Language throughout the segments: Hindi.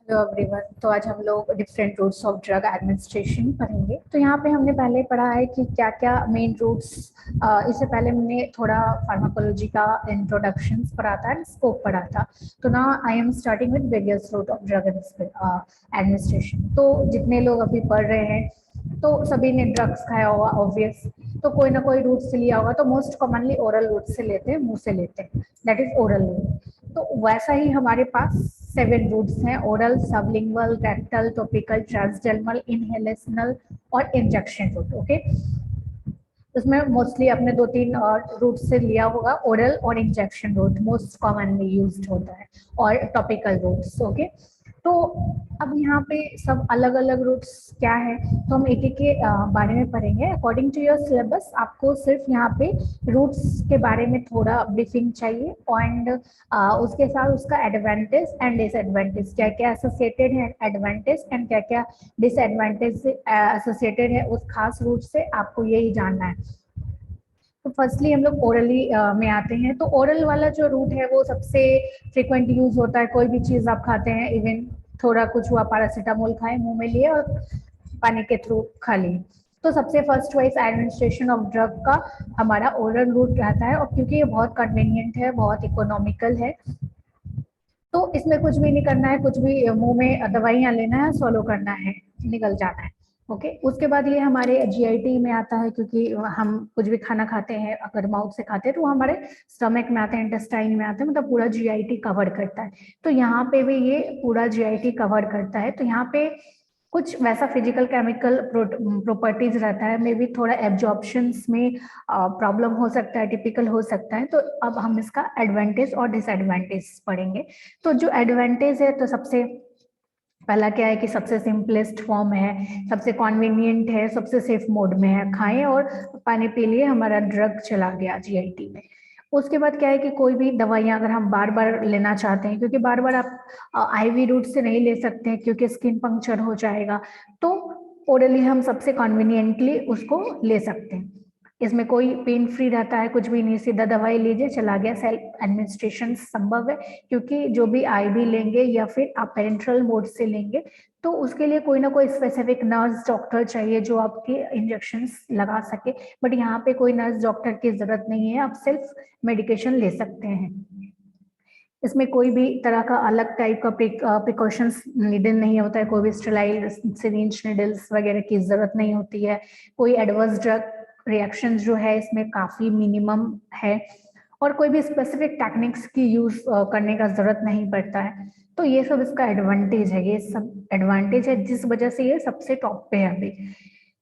Hello everyone. तो आज हम लोग different routes of drug administration पढ़ेंगे। तो यहाँ पे हमने पहले पढ़ा है कि क्या क्या मेन रूट्स। इससे पहले हमने थोड़ा फार्माकोलॉजी का इंट्रोडक्शन पढ़ा था एंड स्कोप पढ़ा था। तो ना I am starting with various route of drug administration. तो जितने लोग अभी पढ़ रहे हैं तो सभी ने ड्रग्स खाया होगा ऑब्वियस। तो कोई ना कोई रूट से लिया होगा। तो मोस्ट कॉमनली ओरल रूट से लेते हैं, मुंह से लेते हैं, दैट इज ओरल रूट। तो वैसा ही हमारे पास 7 रूट्स हैं: oral, sublingual, rectal, topical, transdermal, inhalational और इंजेक्शन रूट। ओके, उसमें मोस्टली अपने 2-3 रूट से लिया होगा। ओरल और injection route most commonly used होता है, और टॉपिकल रूट्स। ओके, तो अब यहाँ पे सब अलग अलग रूट्स क्या है, तो हम एक एक के बारे में पढ़ेंगे अकॉर्डिंग टू योर सिलेबस। आपको सिर्फ यहाँ पे रूट्स के बारे में थोड़ा ब्रीफिंग चाहिए, एंड उसके साथ उसका एडवांटेज एंड डिसएडवांटेज, क्या क्या एसोसिएटेड है एडवांटेज एंड क्या क्या डिसएडवांटेज एसोसिएटेड है उस खास रूट से, आपको यही जानना है। तो फर्स्टली हम लोग ओरली में आते हैं। तो ओरल वाला जो रूट है वो सबसे फ्रिक्वेंट यूज होता है। कोई भी चीज आप खाते हैं, इवन थोड़ा कुछ हुआ, पैरासीटामोल खाए, मुंह में लिए और पानी के थ्रू खा लिए, तो सबसे first wise administration of drug का हमारा ओरल रूट रहता है। और क्योंकि ये बहुत कन्वीनियंट है, बहुत इकोनॉमिकल है, तो इसमें कुछ भी नहीं करना है, कुछ भी मुंह में दवाइयाँ लेना है, सॉलो करना है, निकल जाना है। ओके, उसके बाद ये हमारे जीआईटी में आता है, क्योंकि हम कुछ भी खाना खाते हैं अगर माउथ से खाते हैं तो हमारे स्टमक में आते हैं, इंटेस्टाइन में आते हैं, मतलब पूरा जीआईटी कवर करता है। तो यहाँ पे भी ये पूरा जीआईटी कवर करता है। तो यहाँ पे कुछ वैसा फिजिकल केमिकल प्रॉपर्टीज रहता है, मे बी थोड़ा एब्जॉर्प्शंस में प्रॉब्लम हो सकता है, टिपिकल हो सकता है। तो अब हम इसका एडवांटेज और डिसएडवांटेज पढ़ेंगे। तो जो एडवांटेज है, तो सबसे पहला क्या है कि सबसे सिंपलेस्ट फॉर्म है, सबसे कॉन्वीनियंट है, सबसे सेफ मोड में है, खाएं और पानी पी लिए, हमारा ड्रग चला गया जीआईटी में। उसके बाद क्या है कि कोई भी दवाइयां अगर हम बार बार लेना चाहते हैं, क्योंकि बार बार आप आईवी रूट से नहीं ले सकते हैं क्योंकि स्किन पंक्चर हो जाएगा, तो ओरली हम सबसे कॉन्वीनियंटली उसको ले सकते हैं। इसमें कोई पेन फ्री रहता है, कुछ भी नहीं, सीधा दवाई लीजिए, चला गया। सेल्फ एडमिनिस्ट्रेशन संभव है, क्योंकि जो भी आईवी लेंगे या फिर आप पेरेंट्रल मोड से लेंगे तो उसके लिए कोई ना कोई स्पेसिफिक नर्स डॉक्टर चाहिए जो आपके इंजेक्शंस लगा सके। बट यहाँ पे कोई नर्स डॉक्टर की जरूरत नहीं है, आप सेल्फ मेडिकेशन ले सकते हैं। इसमें कोई भी तरह का अलग टाइप का प्रिकॉशंस नीडल नहीं होता है, कोई भी स्टेराइल सिरिंज नीडल्स वगैरह की जरूरत नहीं होती है। कोई एडवर्स ड्रग रिएक्शन जो है इसमें काफी मिनिमम है, और कोई भी स्पेसिफिक टेक्निक्स की यूज करने का जरूरत नहीं पड़ता है। तो ये सब इसका एडवांटेज है, ये सब एडवांटेज है जिस वजह से ये सबसे टॉप पे है अभी।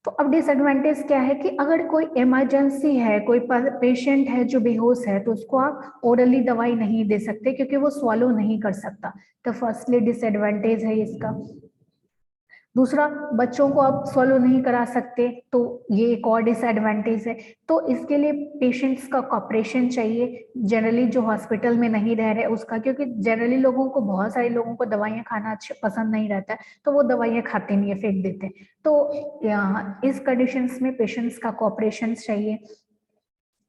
तो अब डिसएडवांटेज क्या है कि अगर कोई इमरजेंसी है, कोई पेशेंट है जो बेहोश है, तो उसको आप ओरली दवाई नहीं दे सकते क्योंकि वो स्वॉलो नहीं कर सकता। तो फर्स्टली डिसएडवांटेज है इसका। दूसरा, बच्चों को आप सॉल्व नहीं करा सकते, तो ये एक और डिसएडवांटेज है। तो इसके लिए पेशेंट्स का कॉपरेशन चाहिए, जनरली जो हॉस्पिटल में नहीं रह रहे उसका, क्योंकि जनरली लोगों को, बहुत सारे लोगों को दवाइयाँ खाना अच्छा पसंद नहीं रहता है, तो वो दवाइयाँ खाते नहीं है, फेंक देते हैं। तो इस कंडीशंस में पेशेंट्स का कॉपरेशन चाहिए।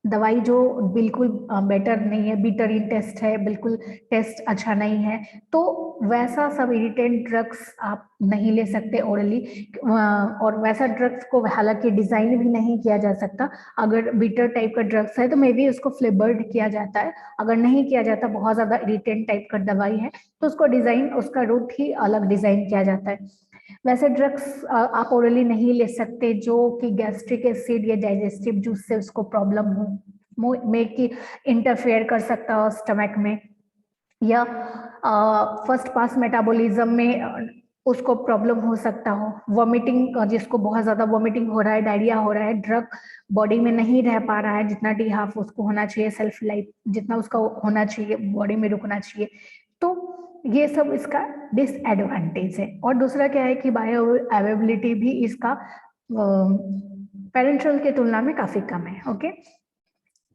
दवाई जो बिल्कुल बेटर नहीं है, बिटर इन टेस्ट है, बिल्कुल टेस्ट अच्छा नहीं है, तो वैसा सब इरिटेंट ड्रग्स आप नहीं ले सकते ओरली। और वैसा ड्रग्स को हालांकि डिजाइन भी नहीं किया जा सकता। अगर बिटर टाइप का ड्रग्स है तो मे बी उसको फ्लेवर्ड किया जाता है, अगर नहीं किया जाता, बहुत ज्यादा इरिटेंट टाइप का दवाई है तो उसको डिजाइन, उसका रूट ही अलग डिजाइन किया जाता है। वैसे ड्रग्स आप ओरली नहीं ले सकते जो कि गैस्ट्रिक एसिड या डाइजेस्टिव जूस से उसको प्रॉब्लम हो, में कि इंटरफेयर कर सकता हो स्टमक में, या फर्स्ट पास मेटाबॉलिज्म में उसको प्रॉब्लम हो सकता हो। वॉमिटिंग, जिसको बहुत ज्यादा वॉमिटिंग हो रहा है, डायरिया हो रहा है, ड्रग बॉडी में नहीं रह पा रहा है जितना डी हाफ उसको होना चाहिए, सेल्फ लाइफ जितना उसका होना चाहिए, बॉडी में रुकना चाहिए, तो ये सब इसका डिसएडवांटेज है। और दूसरा क्या है कि बायो अवेलेबिलिटी भी इसका पेरेंट्रल के तुलना में काफी कम है। ओके,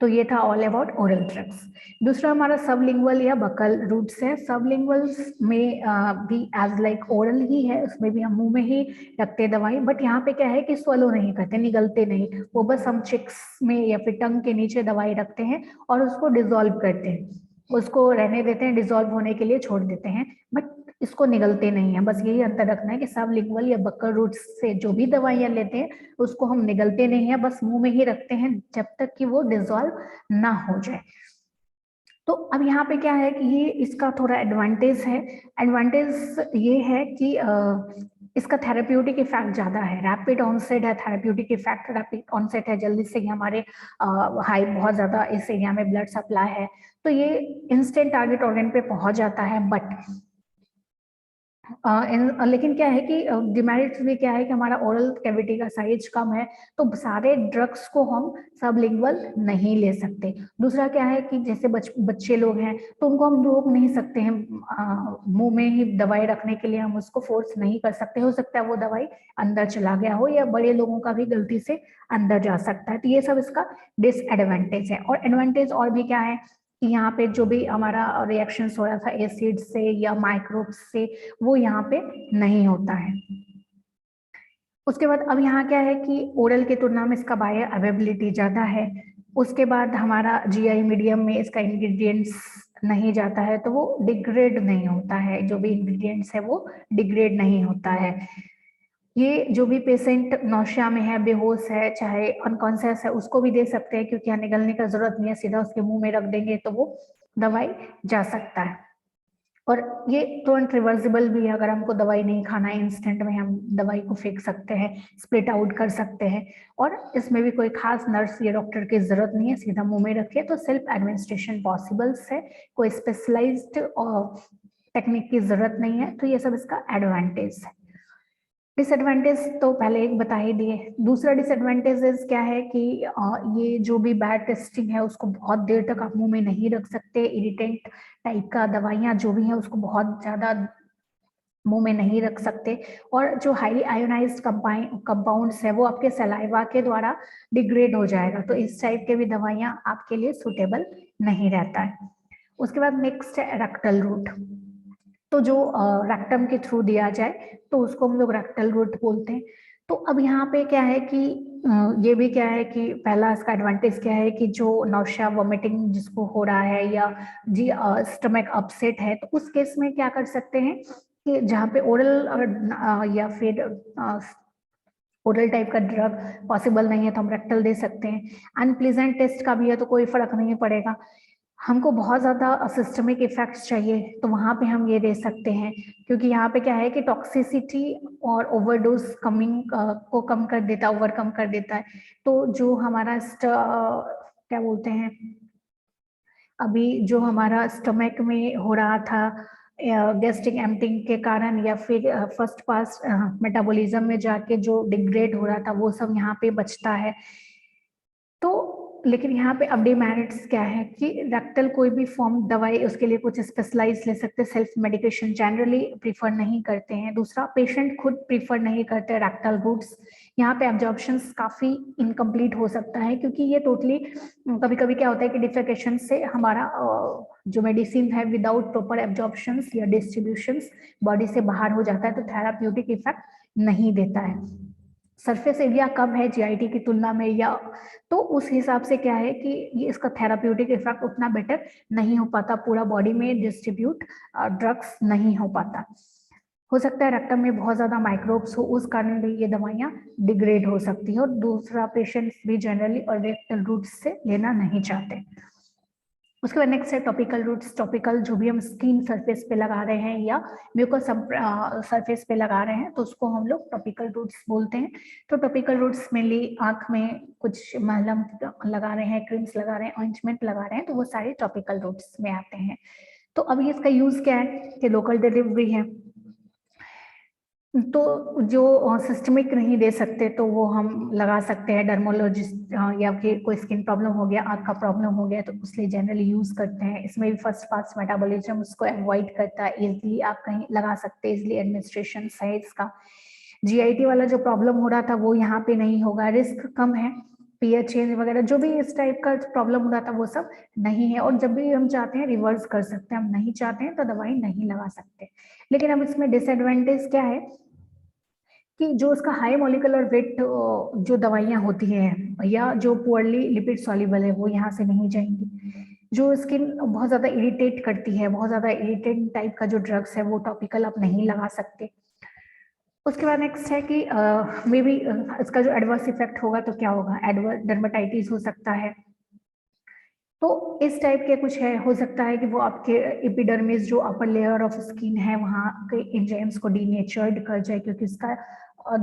तो ये था ऑल अबाउट ओरल ड्रग्स। दूसरा हमारा सबलिंगुअल या बकल रूट्स है। सबलिंगुअल्स में भी एज लाइक ओरल ही है, उसमें भी हम मुंह में ही रखते दवाई, बट यहाँ पे क्या है कि स्वलो नहीं करते, निगलते नहीं, वो बस हम चिक्स में या फिर टंग के नीचे दवाई रखते हैं और उसको डिजोल्व करते हैं, उसको रहने देते हैं, डिजोल्व होने के लिए छोड़ देते हैं। बट इसको निगलते नहीं है। बस यही अंतर रखना है कि सबलिंगुअल या बक्कल रूट से जो भी दवाइयां लेते हैं उसको हम निगलते नहीं है, बस मुंह में ही रखते हैं जब तक कि वो डिसॉल्व ना हो जाए। तो अब यहाँ पे क्या है कि ये इसका थोड़ा एडवांटेज है। एडवांटेज ये है कि इसका थेरेप्यूटिक इफेक्ट ज्यादा है, रैपिड ऑनसेट है, थेरेप्यूटिक इफेक्ट रैपिड ऑनसेट है, जल्दी से हमारे हाई बहुत ज्यादा इस एरिया में ब्लड सप्लाई है, तो ये इंस्टेंट टारगेट ऑर्गन पे पहुंच जाता है। बट लेकिन क्या है कि डिमेरिट्स भी क्या है कि हमारा ओरल कैविटी का साइज कम है, तो सारे ड्रग्स को हम सबलिंगुअल नहीं ले सकते। दूसरा क्या है कि जैसे बच्चे लोग हैं तो उनको हम रोक नहीं सकते हैं, मुंह में ही दवाई रखने के लिए हम उसको फोर्स नहीं कर सकते। हो सकता है वो दवाई अंदर चला गया हो, या बड़े लोगों का भी गलती से अंदर जा सकता है। तो ये सब इसका डिसएडवांटेज है। और एडवांटेज और भी क्या है कि यहाँ पे जो भी हमारा रिएक्शन हो रहा था एसिड से या माइक्रोब्स से, वो यहाँ पे नहीं होता है। उसके बाद अब यहाँ क्या है कि ओरल की तुलना में इसका बायो अवेलेबिलिटी ज्यादा है। उसके बाद हमारा जीआई मीडियम में इसका इंग्रेडिएंट्स नहीं जाता है, तो वो डिग्रेड नहीं होता है, जो भी इंग्रेडिएंट्स है वो डिग्रेड नहीं होता है। ये जो भी पेशेंट नौशिया में है, बेहोश है, चाहे अनकॉन्शियस है, उसको भी दे सकते हैं, क्योंकि यहाँ निगलने का जरूरत नहीं है, सीधा उसके मुंह में रख देंगे तो वो दवाई जा सकता है। और ये तुरंत रिवर्सिबल भी है, अगर हमको दवाई नहीं खाना है इंस्टेंट में हम दवाई को फेंक सकते हैं, स्प्लिट आउट कर सकते हैं। और इसमें भी कोई खास नर्स या डॉक्टर की जरूरत नहीं है, सीधा मुंह में रखिए तो सेल्फ एडमिनिस्ट्रेशन पॉसिबल्स है, कोई स्पेशलाइज्ड टेक्निक की जरूरत नहीं है। तो ये सब इसका एडवांटेज है। डिसएडवांटेज तो पहले एक बता ही दिए। दूसरा डिसएडवांटेज क्या है कि ये जो भी बैड टेस्टिंग है उसको बहुत देर तक आप मुंह में नहीं रख सकते। इरिटेंट टाइप का दवाइयां जो भी है उसको बहुत ज्यादा मुंह में नहीं रख सकते। और जो हाईली आयोनाइज्ड कंपाउंड्स है वो आपके सलाइवा के द्वारा डिग्रेड हो जाएगा, तो इस टाइप के भी दवाइयां आपके लिए सुटेबल नहीं रहता है। उसके बाद नेक्स्ट है रेक्टल रूट। तो जो रेक्टम के थ्रू दिया जाए तो उसको हम लोग रेक्टल रूट बोलते हैं। तो अब यहाँ पे क्या है कि ये भी क्या है कि पहला इसका एडवांटेज क्या है कि जो नौशिया वोमिटिंग जिसको हो रहा है या जी स्टमक अपसेट है, तो उस केस में क्या कर सकते हैं कि जहाँ पे ओरल या फिर ओरल टाइप का ड्रग पॉसिबल नहीं है तो हम रेक्टल दे सकते हैं। अनप्लीजेंट टेस्ट का भी है तो कोई फर्क नहीं पड़ेगा। हमको बहुत ज्यादा सिस्टमिक इफेक्ट्स चाहिए तो वहां पे हम ये दे सकते हैं, क्योंकि यहाँ पे क्या है कि टॉक्सिसिटी और ओवरडोज कमिंग को कम कर देता है, ओवरकम कर देता है। तो जो हमारा क्या बोलते हैं, अभी जो हमारा स्टमक में हो रहा था गैस्ट्रिक एम्पटिंग के कारण या फिर फर्स्ट पास मेटाबॉलिज्म में जाके जो डिग्रेड हो रहा था वो सब यहाँ पे बचता है। तो लेकिन यहाँ पे अब डिमेरिट्स क्या है कि रेक्टल कोई भी फॉर्म दवाई उसके लिए कुछ स्पेशलाइज ले सकते, सेल्फ मेडिकेशन जनरली प्रीफर नहीं करते हैं। दूसरा पेशेंट खुद प्रीफर नहीं करते रेक्टल रूट्स। यहाँ पे एब्जॉर्प्शन काफी इनकम्प्लीट हो सकता है, क्योंकि ये टोटली कभी कभी क्या होता है कि डिफेकेशन से हमारा जो मेडिसिन है विदाउट प्रॉपर एब्जॉर्प्शन या डिस्ट्रीब्यूशन बॉडी से बाहर हो जाता है, तो थेराप्यूटिक इफेक्ट नहीं देता है। सरफेस एरिया कम है जीआईटी की तुलना में, या तो उस हिसाब से क्या है कि ये इसका थेराप्यूटिक इफेक्ट उतना बेटर नहीं हो पाता, पूरा बॉडी में डिस्ट्रीब्यूट ड्रग्स नहीं हो पाता। हो सकता है रेक्टम में बहुत ज्यादा माइक्रोब्स हो, उस कारण भी ये दवाइयां डिग्रेड हो सकती है। और दूसरा पेशेंट्स भी जनरली और रेक्टल रूट से लेना नहीं चाहते। उसके बाद नेक्स्ट है टॉपिकल रूट्स। टॉपिकल जो भी हम स्किन सरफेस पे लगा रहे हैं या म्यूकस सरफेस पे लगा रहे हैं तो उसको हम लोग टॉपिकल रूट्स बोलते हैं। तो टॉपिकल रूट्स मेनली आंख में कुछ मलहम लगा रहे हैं, क्रीम्स लगा रहे हैं, ऑइंटमेंट लगा रहे हैं, तो वो सारे टॉपिकल रूट्स में आते हैं। तो अभी इसका यूज क्या है कि लोकल डिलीवरी है, तो जो सिस्टमिक नहीं दे सकते तो वो हम लगा सकते हैं डर्मोलॉजिस्ट, या फिर कोई स्किन प्रॉब्लम हो गया, आँख का प्रॉब्लम हो गया तो उसलिए जनरली यूज करते हैं। इसमें भी फर्स्ट पास मेटाबॉलिज्म उसको अवॉइड करता है, इजिली आप कहीं लगा सकते हैं, इजिली एडमिनिस्ट्रेशन है इसका। जीआईटी वाला जो प्रॉब्लम हो रहा था वो यहाँ पे नहीं होगा, रिस्क कम है, पीएच चेंज वगैरह जो भी इस टाइप का प्रॉब्लम हो रहा था वो सब नहीं है। और जब भी हम चाहते हैं रिवर्स कर सकते हैं, हम नहीं चाहते हैं तो दवाई नहीं लगा सकते। लेकिन अब इसमें डिसएडवांटेज क्या है कि जो उसका हाई मॉलिक्यूलर वेट जो दवाइयां होती हैं या जो पुअरली लिपिड सॉल्युबल है वो यहाँ से नहीं जाएंगी। जो स्किन बहुत ज्यादा इरिटेट करती है, बहुत ज्यादा इरिटेट टाइप का जो ड्रग्स है वो टॉपिकल आप नहीं लगा सकते। उसके बाद नेक्स्ट है कि मे बी इसका जो एडवर्स इफेक्ट होगा तो क्या होगा, एडवर्स डर्मेटाइटिस हो सकता है। तो इस टाइप के कुछ है, हो सकता है कि वो आपके एपिडर्मिस जो अपर लेयर ऑफ स्किन है वहाँ के एंजाइम्स को डीनेचर्ड कर जाए, क्योंकि इसका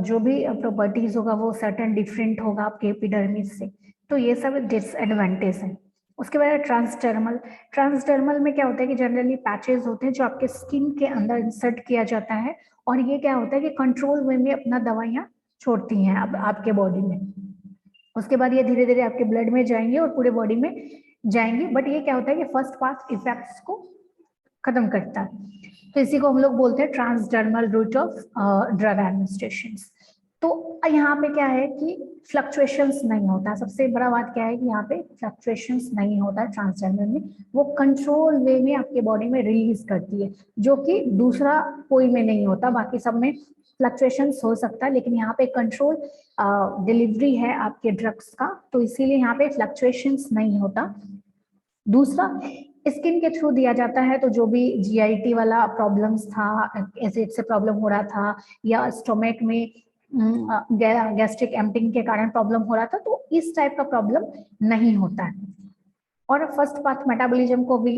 जो भी प्रॉपर्टीज होगा वो सर्टेन डिफरेंट होगा आपके एपिडर्मिस से। तो ये सब डिसएडवांटेज है। उसके बाद ट्रांसडर्मल। ट्रांसडर्मल में क्या होता है कि जनरली पैचेस होते हैं जो आपके स्किन के अंदर इंसर्ट किया जाता है, और ये क्या होता है कि कंट्रोल वे में अपना दवाइयाँ छोड़ती हैं अब आपके बॉडी में। उसके बाद ये धीरे धीरे आपके ब्लड में जाएंगे और पूरे बॉडी में जाएंगे, बट ये क्या होता है कि फर्स्ट पास इफेक्ट्स को खत्म करता है। तो इसी को हम लोग बोलते हैं transdermal route of drug administration. तो यहाँ पे क्या है कि फ्लक्चुएशंस नहीं होता, सबसे बड़ा बात क्या है कि यहाँ पे फ्लक्चुएशंस नहीं होता ट्रांसडर्मल में, वो कंट्रोल वे में आपके बॉडी में रिलीज करती है, जो कि दूसरा कोई में नहीं होता। बाकी सब में फ्लक्चुएशंस हो सकता है, लेकिन यहाँ पे कंट्रोल डिलीवरी है आपके ड्रग्स का, तो इसीलिए यहाँ पे फ्लक्चुएशंस नहीं होता। दूसरा, स्किन के थ्रू दिया जाता है, तो जो भी जीआईटी वाला प्रॉब्लम्स था, एसिड से प्रॉब्लम हो रहा था, या स्टोमक में गैस्ट्रिक एम्पटिंग के कारण प्रॉब्लम हो रहा था, तो इस टाइप का प्रॉब्लम नहीं होता है। और फर्स्ट पाथ मेटाबॉलिज्म को भी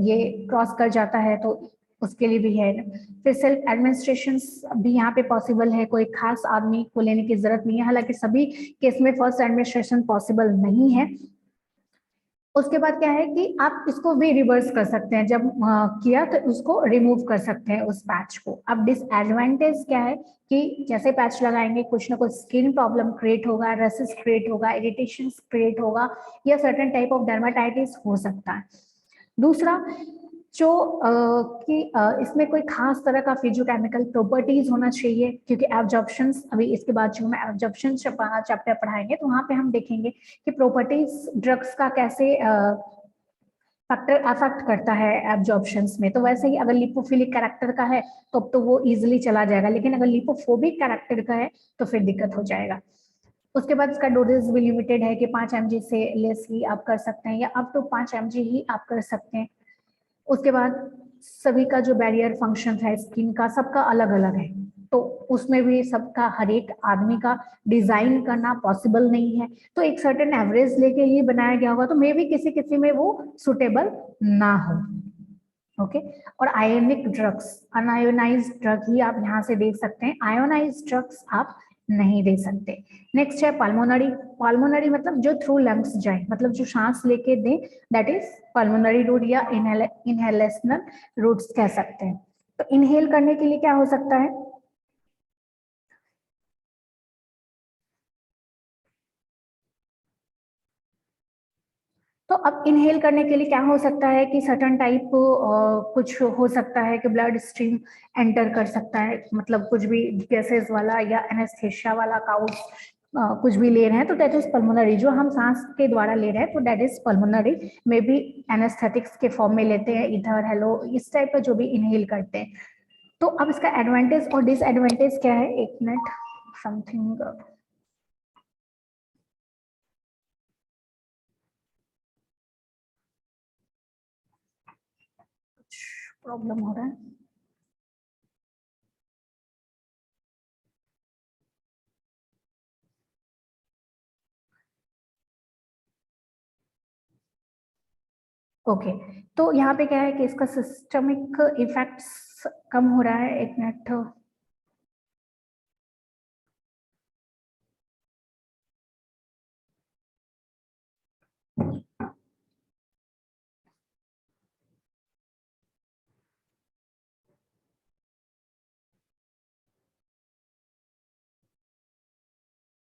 ये क्रॉस कर जाता है, तो उसके लिए भी है। फिर सेल्फ एडमिनिस्ट्रेशन भी यहाँ पे पॉसिबल है, कोई खास आदमी को लेने की जरूरत नहीं है, हालांकि सभी केस में फर्स्ट एडमिनिस्ट्रेशन पॉसिबल नहीं है। उसके बाद क्या है कि आप इसको भी रिवर्स कर सकते हैं, जब किया तो उसको रिमूव कर सकते हैं उस पैच को। अब डिसएडवांटेज क्या है कि जैसे पैच लगाएंगे कुछ ना कुछ स्किन प्रॉब्लम क्रिएट होगा, रेसिस क्रिएट होगा, इरिटेशन क्रिएट होगा, या सर्टेन टाइप ऑफ डर्माटाइटिस हो सकता है। दूसरा, जो कि इसमें कोई खास तरह का फिजियोकेमिकल प्रॉपर्टीज होना चाहिए, क्योंकि एब्जॉर्प्शंस, अभी इसके बाद जो हम एब्जॉर्प्शन चैप्टर पढ़ाएंगे तो वहां पे हम देखेंगे कि प्रॉपर्टीज ड्रग्स का कैसे फैक्टर अफेक्ट करता है एब्जॉर्प्शंस में। तो वैसे ही अगर लिपोफिलिक कैरेक्टर का है तो वो इजिली चला जाएगा, लेकिन अगर लिपोफोबिक कैरेक्टर का है तो फिर दिक्कत हो जाएगा। उसके बाद इसका डोजेज भी लिमिटेड है कि 5 mg से लेस ही आप कर सकते हैं, या अप टू 5 mg ही आप कर सकते हैं। उसके बाद सभी का जो बैरियर फंक्शन है स्किन का, सबका अलग अलग है, तो उसमें भी सबका हर एक आदमी का डिजाइन करना पॉसिबल नहीं है। तो एक सर्टेन एवरेज लेके ही बनाया गया होगा, तो मे भी किसी किसी में वो सुटेबल ना हो। ओके। और आयोनिक ड्रग्स, अनआयोनाइज्ड ड्रग ही आप यहाँ से देख सकते हैं, आयोनाइज्ड ड्रग्स आप नहीं दे सकते। नेक्स्ट है पल्मोनरी। पल्मोनरी मतलब जो थ्रू लंग्स जाए, मतलब जो सांस लेके दे, दैट इज पल्मोनरी रूट, या इनहेलेशनल रूट्स कह सकते हैं। तो इनहेल करने के लिए क्या हो सकता है, तो अब इनहेल करने के लिए क्या हो सकता है कि सर्टन टाइप कुछ हो सकता है कि ब्लड स्ट्रीम एंटर कर सकता है, मतलब कुछ भी गैसेस वाला या एनेस्थेशिया वाला काउच कुछ भी ले रहे हैं, तो दैट इज पल्मोनरी। जो हम सांस के द्वारा ले रहे हैं तो that is pulmonary. May be anaesthetics के फॉर्म में लेते हैं, इधर हेलो इस टाइप का जो भी इनहेल करते हैं। तो अब इसका एडवांटेज और डिसएडवांटेज क्या है, एक मिनट, समथिंग प्रॉब्लम हो रहा है। ओके। तो यहाँ पे क्या है कि इसका सिस्टमिक इफेक्ट्स कम हो रहा है, एक मिनट।